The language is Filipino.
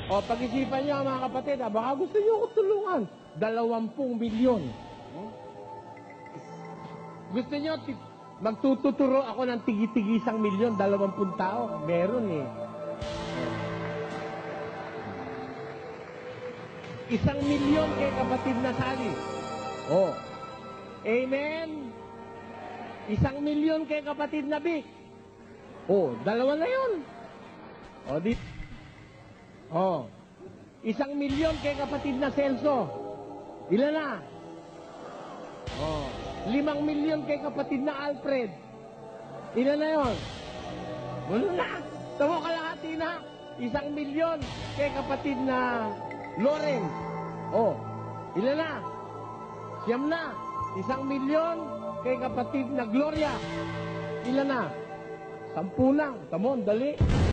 O, pag-isipan nyo mga kapatid, baka gusto nyo ko tulungan. 20 milyon. Gusto nyo, magtututuro ako ng tigi-tigisang milyon, 20 tao. Meron eh. 1 milyon kay kapatid na Sally. Oh. Amen? 1 milyon kay kapatid na Vic. Oh, 2 na yun. Oh, di... Oh. 1 milyon kay kapatid na Celso. Ilan na? Oh. 5 milyon kay kapatid na Alfred. Ilan na yun? Wala na. Tamo kalahati na. 1 milyon kay kapatid na Lawrence. Oh. Ilan na? 9 na. 1 milyon kay kapatid na Gloria. Ilan na? 10 lang. Tamo, dali.